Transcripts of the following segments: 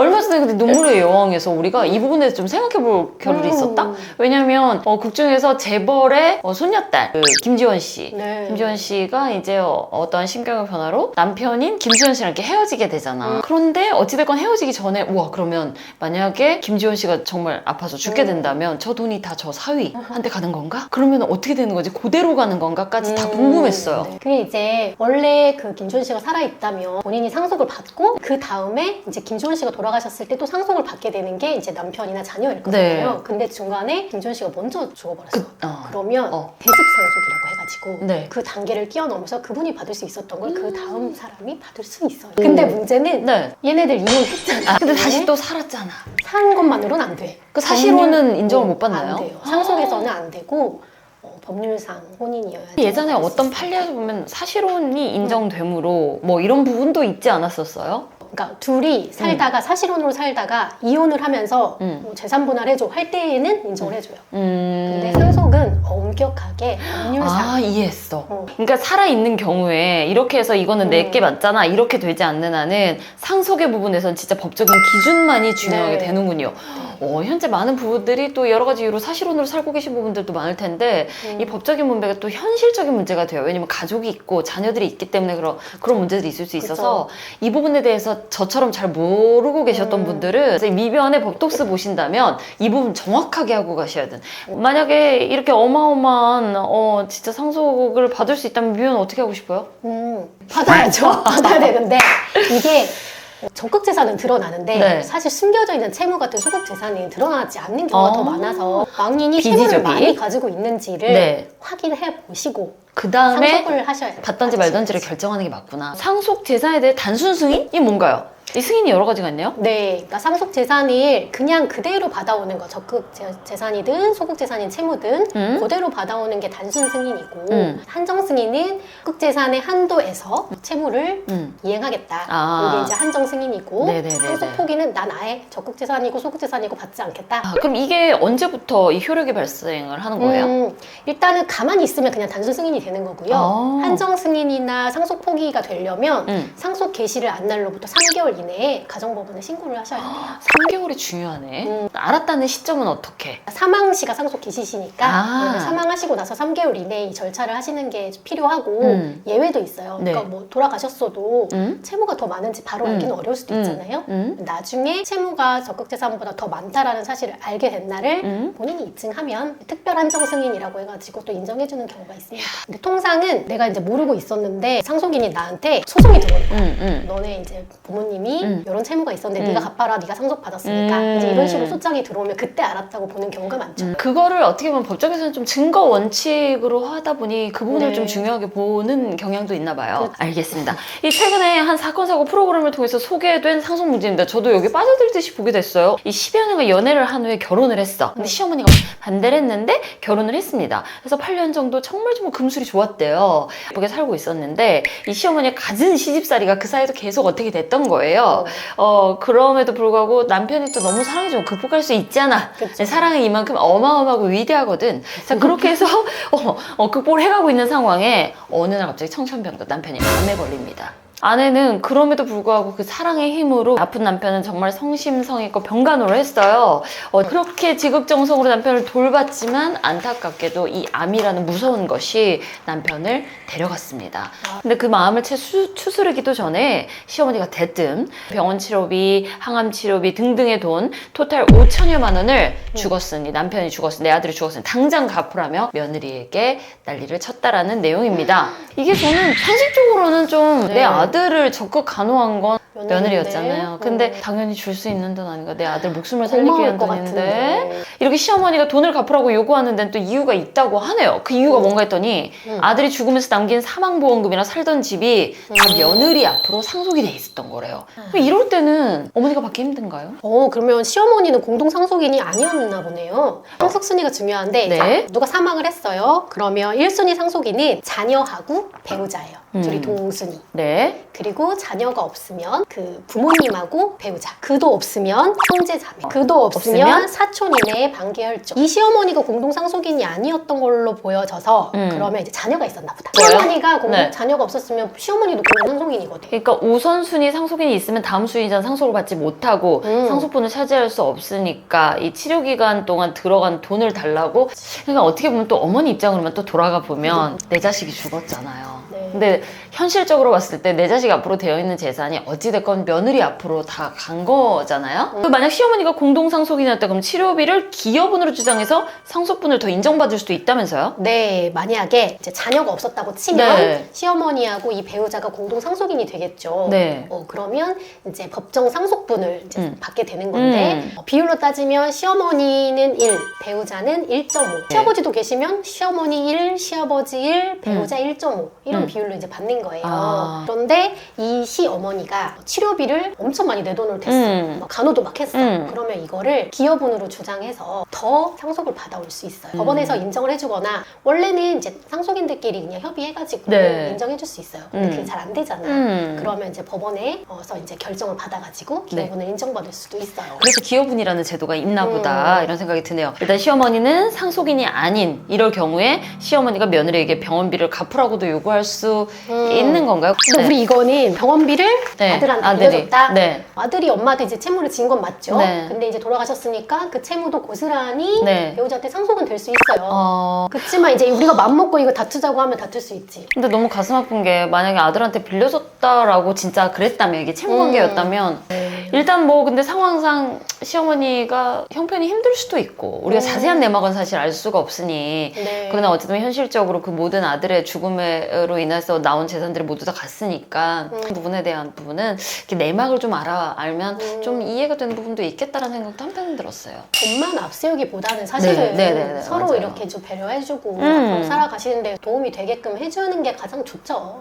얼마 전에 근데 눈물의 여왕에서 우리가 이 부분에 대해서 좀 생각해볼 겨를이 있었다? 왜냐면 극 중에서 재벌의 손녀딸 김지원 씨. 네. 김지원 씨가 이제 어떠한 심경의 변화로 남편인 김수현 씨랑 이렇게 헤어지게 되잖아. 그런데 어찌됐건 헤어지기 전에 우와 그러면 만약에 김지원 씨가 정말 아파서 죽게 된다면 저 돈이 다 저 사위한테 가는 건가? 그러면 어떻게 되는 거지? 그대로 가는 건가?까지 다 궁금했어요. 네. 그게 이제 원래 그 김지원 씨가 살아있다면 본인이 상속을 받고 그 다음에 이제 김지원 씨가 돌아가셨을 때 또 상속을 받게 되는 게 이제 남편이나 자녀일 거잖아요. 네. 근데 중간에 김지원 씨가 먼저 죽어버렸어. 그러면 어. 대습 상속이라고 해가지고 네. 그 단계를 뛰어넘어서 그분이 받을 수 있었던 걸 그 다음 사람이 받을 수 있어요. 근데 문제는 네. 얘네들 이혼했잖아. 근데 다시 또 살았잖아. 산 것만으로는 안 돼. 그 사실혼은 인정을 못 안 받나요? 돼요. 상속에서는 안 되고 법률상 혼인이어야 돼요. 예전에 어떤 판례에서 보면 사실혼이 인정되므로 뭐 이런 부분도 있지 않았었어요? 그러니까 둘이 살다가 사실혼으로 살다가 이혼을 하면서 뭐 재산 분할해줘 할 때에는 인정을 해줘요. 근데 상속은 엄격하게 법률상 아 이해했어. 그러니까 살아있는 경우에 이렇게 해서 이거는 내게 맞잖아 이렇게 되지 않는 한은 상속의 부분에선 진짜 법적인 기준만이 중요하게 네. 되는군요. 현재 많은 부부들이 또 여러 가지 이유로 사실혼으로 살고 계신 부분들도 많을 텐데 이 법적인 문제가 또 현실적인 문제가 돼요. 왜냐면 가족이 있고 자녀들이 있기 때문에 그런 문제들이 있을 수 있어서 이 부분에 대해서 저처럼 잘 모르고 계셨던 분들은 미변의 법독스 보신다면 이 부분 정확하게 하고 가셔야 돼. 만약에 이렇게 어마어마한 진짜 상속을 받을 수 있다면 미변은 어떻게 하고 싶어요? 받아야죠. 받아야 되는데 이게 적극 재산은 드러나는데 네. 사실 숨겨져 있는 채무 같은 소극 재산이 드러나지 않는 경우가 더 많아서 왕인이 채무를 비지적이? 많이 가지고 있는지를 네. 확인해 보시고 그 다음에 상속을 하셔야 돼요. 받던지 말던지를 결정하는 게 맞구나. 상속 재산에 대해 단순 승인이 뭔가요? 이 승인이 여러 가지가 있네요? 네, 그러니까 상속 재산을 그냥 그대로 받아오는 거, 적극 재산이든 소극 재산인 채무든 그대로 받아오는 게 단순 승인이고 한정 승인은 적극 재산의 한도에서 채무를 이행하겠다. 이게 이제 한정 승인이고 네네네네. 상속 포기는 난 아예 적극 재산이고 소극 재산이고 받지 않겠다. 그럼 이게 언제부터 이 효력이 발생을 하는 거예요? 일단은 가만히 있으면 그냥 단순 승인이 되는 거고요. 한정 승인이나 상속 포기가 되려면 상속 개시를 안 날로부터 3개월 이내에 가정법원에 신고를 하셔야 돼요. 3개월이 중요하네. 알았다는 시점은 어떻게? 사망 시가 상속 개시시니까 사망하시고 나서 3개월 이내에 이 절차를 하시는 게 필요하고 예외도 있어요. 네. 그러니까 뭐 돌아가셨어도 채무가 더 많은지 바로 알기는 어려울 수도 있잖아요. 나중에 채무가 적극재산보다 더 많다라는 사실을 알게 된 날을 본인이 입증하면 특별 한정 승인이라고 해가지고 또 인정해주는 경우가 있습니다. 근데 통상은 내가 이제 모르고 있었는데 상속인이 나한테 소송이 들어오는 거야. 너네 이제 부모님이 이런 채무가 있었는데 네가 갚아라, 네가 상속 받았으니까 이제 이런 식으로 소장이 들어오면 그때 알았다고 보는 경우가 많죠. 그거를 어떻게 보면 법적에서는 좀 증거 원칙으로 하다 보니 그 부분을 네. 좀 중요하게 보는 경향도 있나 봐요. 알겠습니다. 이 최근에 한 사건 사고 프로그램을 통해서 소개된 상속 문제입니다. 저도 여기 빠져들듯이 보게 됐어요. 이 10여 년간 연애를 한 후에 결혼을 했어. 근데 시어머니가 반대를 했는데 결혼을 했습니다. 그래서 8년 정도 정말 금술이 좋았대요. 예쁘게 살고 있었는데 이 시어머니가 갖은 시집살이가 그 사이에도 계속 어떻게 됐던 거예요. 그럼에도 불구하고 남편이 또 너무 사랑해주면 극복할 수 있잖아. 그쵸. 사랑은 이만큼 어마어마하고 위대하거든. 자, 그렇게 해서 극복을 해가고 있는 상황에 어느 날 갑자기 청천벽력 남편이 암에 걸립니다. 아내는 그럼에도 불구하고 그 사랑의 힘으로 아픈 남편은 정말 성심성의껏 병간호를 했어요. 그렇게 지극정성으로 남편을 돌봤지만 안타깝게도 이 암이라는 무서운 것이 남편을 데려갔습니다. 근데 그 마음을 채 추스르기도 전에 시어머니가 대뜸 병원 치료비, 항암 치료비 등등의 돈 토탈 5천여만 원을 죽었으니 남편이 죽었으니 내 아들이 죽었으니 당장 갚으라며 며느리에게 난리를 쳤다라는 내용입니다. 이게 저는 상식적으로는 좀 내 아들을 적극 간호한 건 며느리였잖아요. 근데 당연히 줄 수 있는 돈 아닌가. 내 아들 목숨을 살리기 위한 돈인데 이렇게 시어머니가 돈을 갚으라고 요구하는 데는 또 이유가 있다고 하네요. 그 이유가 뭔가 했더니 아들이 죽으면서 남긴 사망보험금이나 살던 집이 다 며느리 앞으로 상속이 돼 있었던 거래요. 이럴 때는 어머니가 받기 힘든가요? 그러면 시어머니는 공동상속인이 아니었나 보네요. 상속 순위가 중요한데 네. 자, 누가 사망을 했어요. 그러면 1순위 상속인은 자녀하고 배우자예요. 둘이 동순위. 네. 그리고 자녀가 없으면 그 부모님하고 배우자, 그도 없으면 형제 자매, 그도 없으면 사촌 이내의 반계 혈족. 이 시어머니가 공동 상속인이 아니었던 걸로 보여져서 그러면 이제 자녀가 있었나 보다. 뭐요? 시어머니가 네. 자녀가 없었으면 시어머니도 공동 상속인이거든. 그러니까 우선순위 상속인이 있으면 다음 순위자는 상속을 받지 못하고 상속분을 차지할 수 없으니까 이 치료기간 동안 들어간 돈을 달라고. 그러니까 어떻게 보면 또 어머니 입장으로만 또 돌아가 보면 내 자식이 죽었잖아요. 네. 근데 현실적으로 봤을 때 내 자식 앞으로 되어 있는 재산이 어찌됐건 며느리 앞으로 다 간 거잖아요. 만약 시어머니가 공동상속인이었다 그럼 치료비를 기여분으로 주장해서 상속분을 더 인정받을 수도 있다면서요? 네, 만약에 이제 자녀가 없었다고 치면 네. 시어머니하고 이 배우자가 공동 상속인이 되겠죠. 네. 그러면 이제 법정 상속분을 이제 받게 되는 건데 비율로 따지면 시어머니는 1, 배우자는 1.5. 시아버지도 계시면 시어머니 1, 시아버지 1, 배우자 1.5 이런 비율로 이제 받는 거예요. 아. 그런데 이 시어머니가 치료비를 엄청 많이 내 돈으로 댔어. 막 간호도 막 했어. 그러면 이거를 기여분으로 주장해서 더 상속을 받아올 수 있어요. 법원에서 인정을 해주거나 원래는 이제 상속인들끼리 그냥 협의해가지고 네. 인정해줄 수 있어요. 근데 그게 잘 안 되잖아. 그러면 이제 법원에서 이제 결정을 받아가지고 기여분을 인정받을 수도 있어요. 그래서 기여분이라는 제도가 있나 보다 이런 생각이 드네요. 일단 시어머니는 상속인이 아닌 이럴 경우에 시어머니가 며느리에게 병원비를 갚으라고도 요구할 수 있는 건가요? 근데 우리 이거는 병원비를 네. 아들한테 아들이. 빌려줬다. 네. 아들이 엄마한테 이제 채무를 지은 건 맞죠. 네. 근데 이제 돌아가셨으니까 그 채무도 고스란히 네. 배우자한테 상속은 될 수 있어요. 그렇지만 이제 우리가 맘먹고 이거 다투자고 하면 다툴 수 있지. 근데 너무 가슴 아픈 게 만약에 아들한테 빌려줬다라고 진짜 그랬다면 이게 채무 관계였다면 일단 뭐 근데 상황상 시어머니가 형편이 힘들 수도 있고 우리가 자세한 내막은 사실 알 수가 없으니 네. 그러나 어쨌든 현실적으로 그 모든 아들의 죽음으로 인해서 나온 재산들이 모두 다 갔으니까 그 부분에 대한 부분은 이렇게 내막을 좀 알면 좀 이해가 되는 부분도 있겠다라는 생각도 한편은 들었어요. 돈만 앞세우기보다는 사실은 네, 서로 맞아요. 이렇게 좀 배려해주고 앞으로 살아가시는데 도움이 되게끔 해주는 게 가장 좋죠.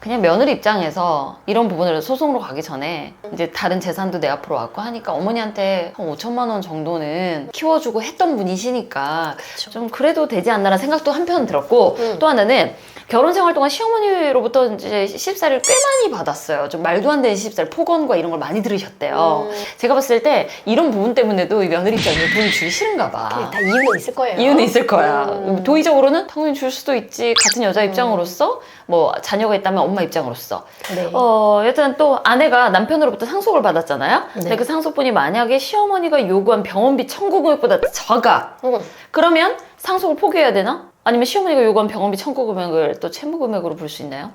그냥 며느리 입장에서 이런 부분을 소송으로 가기 전에 이제 다른 재산도 내 앞으로 왔고 하니까 어머니한테 한 5천만 원 정도는 키워주고 했던 분이시니까 그쵸. 좀 그래도 되지 않나라는 생각도 한편 들었고 또 하나는 결혼 생활 동안 시어머니로부터 이제 시집살이를 꽤 많이 받았어요. 좀 말도 안 되는 시집살, 폭언과 이런 걸 많이 들으셨대요. 제가 봤을 때 이런 부분 때문에도 이 며느리 입장에서 돈을 주기 싫은가 봐. 다 이유는 있을 거예요. 이유는 있을 거야. 도의적으로는 당연히 줄 수도 있지. 같은 여자 입장으로서 뭐 자녀가 있다면 엄마 입장으로서. 네. 여튼 또 아내가 남편으로부터 상속을 받았잖아요. 근데 그 상속분이 만약에 시어머니가 요구한 병원비 청구 금액보다 작아. 그러면 상속을 포기해야 되나? 아니면 시어머니가 요구한 병원비 청구 금액을 또 채무 금액으로 볼 수 있나요?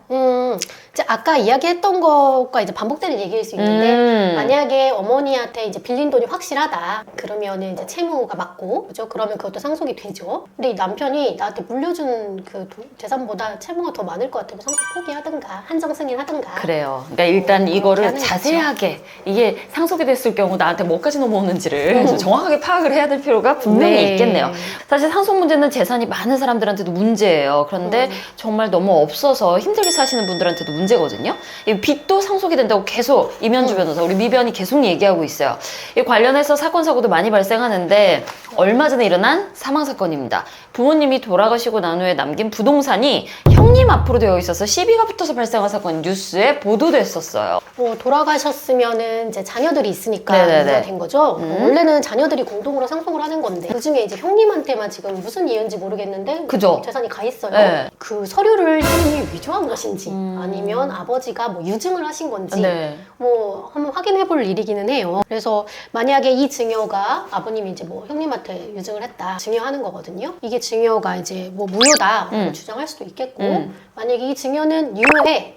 이제 아까 이야기했던 것과 이제 반복되는 얘기일 수 있는데 만약에 어머니한테 이제 빌린 돈이 확실하다 그러면은 이제 채무가 맞고 그죠? 그러면 그것도 상속이 되죠. 근데 이 남편이 나한테 물려준 그 재산보다 채무가 더 많을 것 같으면 상속 포기하든가 한정 승인하든가. 그래요. 그러니까 일단 이거를 하는 자세하게 이게 상속이 됐을 경우 나한테 뭐까지 넘어오는지를 좀 정확하게 파악을 해야 될 필요가 분명히 네. 있겠네요. 사실 상속 문제는 재산이 많은 사람들한테도 문제예요. 그런데 정말 너무 없어서 힘들게 사시는 분들한테도 문제거든요. 이 빚도 상속이 된다고 계속 이면주 변호사, 우리 미변이 계속 얘기하고 있어요. 이 관련해서 사건 사고도 많이 발생하는데 얼마 전에 일어난 사망 사건입니다. 부모님이 돌아가시고 난 후에 남긴 부동산이 형님 앞으로 되어 있어서 시비가 붙어서 발생한 사건 뉴스에 보도됐었어요. 돌아가셨으면은 이제 자녀들이 있으니까 네네네. 문제가 된 거죠. 원래는 자녀들이 공동으로 상속을 하는 건데 그 중에 이제 형님한테만 지금 무슨 이유인지 모르겠는데 그죠? 재산이 가 있어요. 네. 그 서류를 형님이 위조한 것인지 아니면 아버지가 뭐 유증을 하신 건지 네. 뭐 한번 확인해 볼 일이기는 해요. 그래서 만약에 이 증여가 아버님이 이제 뭐 형님한테 유증을 했다 증여하는 거거든요. 이게 증여가 이제 뭐 무효다 주장할 수도 있겠고 만약에 이 증여는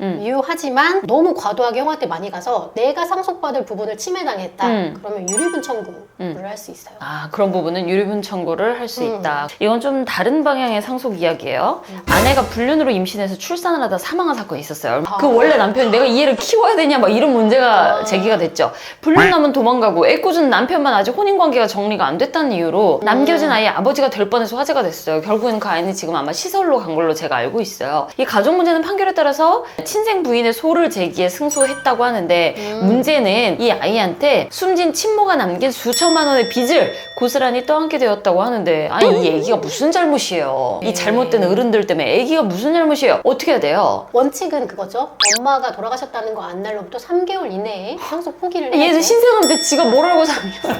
유효하지만 너무 과도하게 형한테 많이 가서 내가 상속받을 부분을 침해당했다 그러면 유리분 청구를 할 수 있어요. 아, 그런 부분은 유류분 청구를 할 수 있다. 이건 좀 다른 방향의 상속 이야기예요. 아내가 불륜으로 임신해서 출산을 하다 사망한 사건이 있었어요. 그 원래 남편이 내가 이 애를 키워야 되냐 막 이런 문제가 제기가 됐죠. 불륜남은 도망가고 애꿎은 남편만 아직 혼인관계가 정리가 안 됐다는 이유로 남겨진 아이의 아버지가 될 뻔해서 화제가 됐어요. 결국엔 그 아이는 지금 아마 시설로 간 걸로 제가 알고 있어요. 이 가족 문제는 판결에 따라서 친생 부인의 소를 제기해 승소했다고 하는데 문제는 이 아이한테 숨진 친모가 남긴 수천만 원의 빚을 고스란히 떠안게 되었다고 하는데 아니 이 얘기가 무슨 잘못이에요. 돼요. 이 잘못된 어른들 때문에 애기가 무슨 잘못이에요? 어떻게 해야 돼요? 원칙은 그거죠. 엄마가 돌아가셨다는 거 안 날로부터 3개월 이내에 상속 포기를 해야지. 얘는 신생한데 지가 뭘 알고 3개월.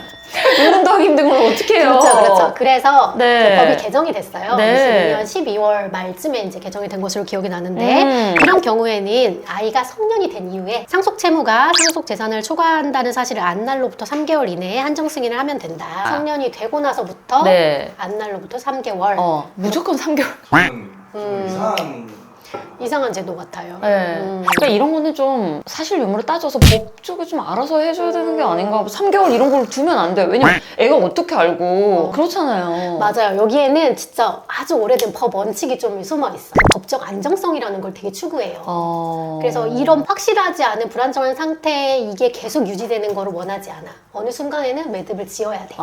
어른도 하기 힘든 걸 어떻게 해요? 그렇죠. 그래서 네. 그 법이 개정이 됐어요. 네. 22년 12월 말쯤에 이제 개정이 된 것으로 기억이 나는데 이런 경우에는 아이가 성년이 된 이후에 상속 채무가 상속 재산을 초과한다는 사실을 안날로부터 3개월 이내에 한정 승인을 하면 된다. 성년이 되고 나서부터 네. 안날로부터 3개월. 무조건 3개월. 좀 이상한 이상한 제도 같아요. 네. 그러니까 이런 거는 좀 사실 유무를 따져서 법 쪽에 좀 알아서 해줘야 되는 게 아닌가. 3개월 이런 걸 두면 안 돼요. 왜냐면 애가 어떻게 알고. 그렇잖아요. 맞아요. 여기에는 진짜 아주 오래된 법 원칙이 좀 숨어 있어. 법적 안정성이라는 걸 되게 추구해요. 그래서 이런 확실하지 않은 불안정한 상태에 이게 계속 유지되는 거를 원하지 않아. 어느 순간에는 매듭을 지어야 돼.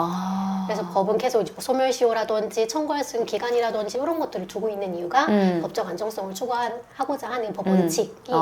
그래서 법은 계속 이제 소멸시효라든지 청구할 수 있는 기간이라든지 이런 것들을 두고 있는 이유가 법적 안정성을 추구하고자 하는 법 원칙이 이제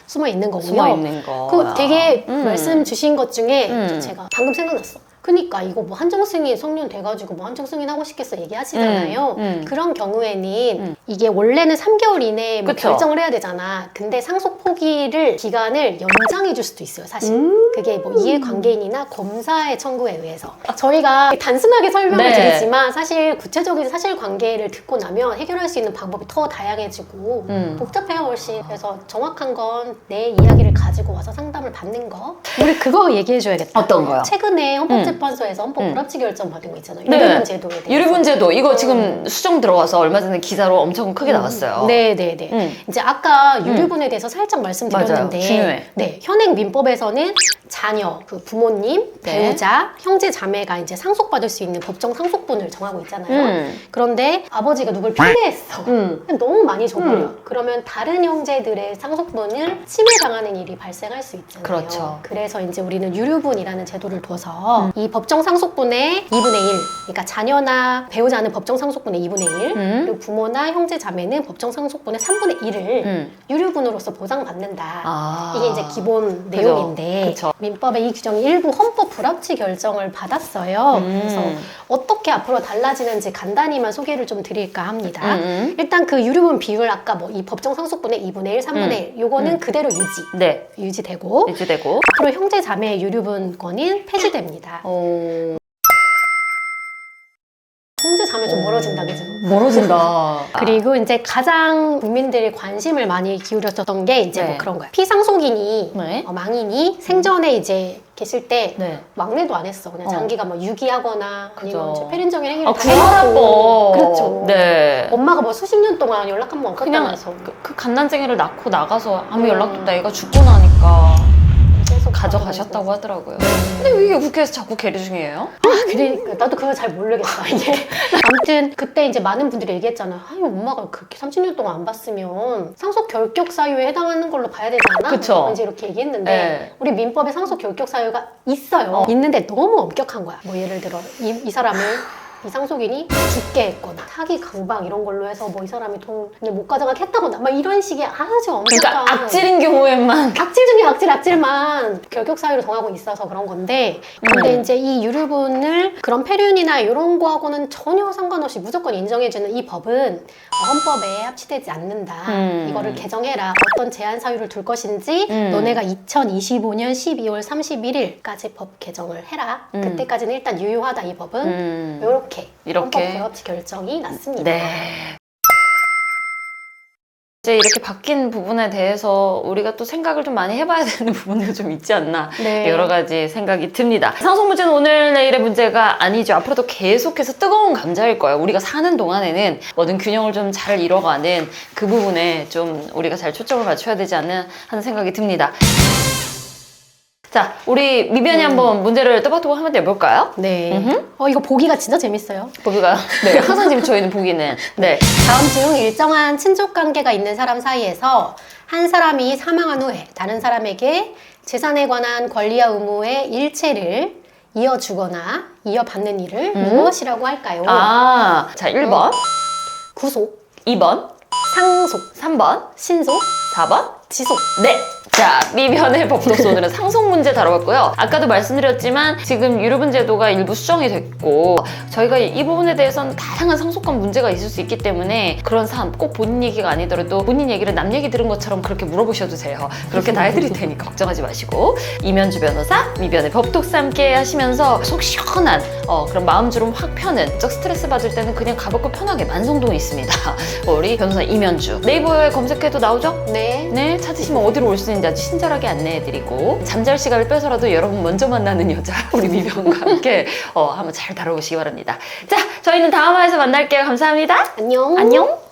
숨어 있는 거고요. 숨어 있는 거. 그 되게 말씀 주신 것 중에 제가 방금 생각났어. 그니까 이거 뭐 한정승인 성년 돼가지고 뭐 한정승인 하고 싶겠어 얘기하시잖아요. 그런 경우에는 이게 원래는 3개월 이내에 뭐 그쵸. 결정을 해야 되잖아. 근데 상속 포기를 기간을 연장해 줄 수도 있어요, 사실. 그게 뭐 이해관계인이나 검사의 청구에 의해서. 저희가 단순하게 설명을 네. 드리지만 사실 구체적인 사실관계를 듣고 나면 해결할 수 있는 방법이 더 다양해지고 복잡해요, 훨씬. 그래서 정확한 건 내 이야기를 가지고 와서 상담을 받는 거. 우리 그거 얘기해줘야겠다. 어떤 거요? 최근에 헌법재판소에서 헌법 불합치 결정 받은 거 있잖아요. 네. 유류분 제도에 대해서. 유류분 제도 이거 지금 수정 들어가서 얼마 전에 기사로 엄청 크게 나왔어요. 네네네. 이제 아까 유류분에 대해서 살짝 말씀드렸는데, 맞아요. 중요해. 네, 현행 민법에서는 자녀, 그 부모님, 네. 배우자, 형제, 자매가 이제 상속받을 수 있는 법정 상속분을 정하고 있잖아요. 그런데 아버지가 누굴 필요했어. 너무 많이 줘버려. 그러면 다른 형제들의 상속분을 침해당하는 일이 발생할 수 있잖아요. 그렇죠. 그래서 이제 우리는 유류분이라는 제도를 둬서 이 법정 상속분의 2분의 1, 그러니까 자녀나 배우자는 법정 상속분의 2분의 1, 그리고 부모나 형제, 자매는 법정 상속분의 3분의 1을 유류분으로서 보장받는다. 이게 이제 기본 그죠. 내용인데 그쵸. 민법의 이 규정이 일부 헌법 불합치 결정을 받았어요. 그래서 어떻게 앞으로 달라지는지 간단히만 소개를 좀 드릴까 합니다. 일단 그 유류분 비율 아까 뭐 이 법정 상속분의 2분의 1, 3분의 1 요거는 그대로 네. 유지되고 유지되고. 앞으로 형제 자매의 유류분권은 폐지됩니다. 형제 자매 좀 멀어진다, 그죠? 멀어진다. 그리고 이제 가장 국민들이 관심을 많이 기울였던 게 이제 네. 뭐 그런 거야. 피상속인이 네. 망인이 생전에 이제 계실 때 네. 왕래도 안 했어. 그냥 장기가 뭐 유기하거나 아니면 그죠. 이제 폐륜적인 행위를 다 구하라고. 해놓고 그렇죠. 네. 엄마가 뭐 수십 년 동안 연락 한 번 안 그냥 갔다면서 그 갓난쟁이를 낳고 나가서 아무 연락도 없다. 얘가 죽고 나니까 계속 가져가셨다고 하더라고요. 근데 왜 이게 국회에서 자꾸 계류 중이에요? 그러니까 나도 그걸 잘 모르겠어 이게. 아무튼 그때 이제 많은 분들이 얘기했잖아. 아니 엄마가 그렇게 30년 동안 안 봤으면 상속 결격 사유에 해당하는 걸로 봐야 되지 않아? 그쵸. 이제 이렇게 얘기했는데 네. 우리 민법에 상속 결격 사유가 있어요. 있는데 너무 엄격한 거야. 뭐 예를 들어 이 사람을 이 상속인이 죽게 했거나 사기 강박 이런 걸로 해서 뭐 이 사람이 돈을 못 가져가게 했다거나 막 이런 식의 아주 엄격한 그러니까 악질인 경우에만. 악질 중에 악질만 결격 사유로 정하고 있어서 그런 건데 근데 이제 이 유류분을 그런 폐륜이나 이런 거하고는 전혀 상관없이 무조건 인정해주는 이 법은 헌법에 합치되지 않는다. 이거를 개정해라. 어떤 제한 사유를 둘 것인지 너네가 2025년 12월 31일까지 법 개정을 해라. 그때까지는 일단 유효하다 이 법은. 이렇게 헌법 불합치 결정이 났습니다. 네. 이제 이렇게 바뀐 부분에 대해서 우리가 또 생각을 좀 많이 해봐야 되는 부분도 좀 있지 않나 네. 여러 가지 생각이 듭니다. 상속 문제는 오늘 내일의 문제가 아니죠. 앞으로도 계속해서 뜨거운 감자일 거예요. 우리가 사는 동안에는 뭐든 균형을 좀 잘 이뤄가는 그 부분에 좀 우리가 잘 초점을 맞춰야 되지 않나 하는 생각이 듭니다. 자, 우리 미변이 한번 문제를 또박또박 한번 내볼까요? 네. 이거 보기가 진짜 재밌어요. 보기가 네, 항상 지금 저희는 보기는 네. 다음 중 일정한 친족 관계가 있는 사람 사이에서 한 사람이 사망한 후에 다른 사람에게 재산에 관한 권리와 의무의 일체를 이어주거나 이어받는 일을 무엇이라고 할까요? 자, 1번, 구속, 2번, 상속, 3번, 신속, 4번, 지속. 네. 자, 미변의 법독스 오늘은 상속 문제 다뤄봤고요. 아까도 말씀드렸지만 지금 유류분 제도가 일부 수정이 됐고 저희가 이 부분에 대해서는 다양한 상속관 문제가 있을 수 있기 때문에 그런 사람 꼭 본인 얘기가 아니더라도 본인 얘기를 남 얘기 들은 것처럼 그렇게 물어보셔도 돼요. 그렇게 다 해드릴 테니까 걱정하지 마시고 이면주 변호사, 미변의 법독스 함께 하시면서 속 시원한 그런 마음 주름 확 펴는 적 스트레스 받을 때는 그냥 가볍고 편하게 만성동이 있습니다. 우리 변호사 이면주 네이버에 검색해도 나오죠? 네. 네, 찾으시면 어디로 올 수 있는지 아주 친절하게 안내해드리고 잠잘 시간을 빼서라도 여러분 먼저 만나는 여자 우리 미변과 함께 한번 잘 다뤄보시기 바랍니다. 자, 저희는 다음 화에서 만날게요. 감사합니다. 안녕. 안녕.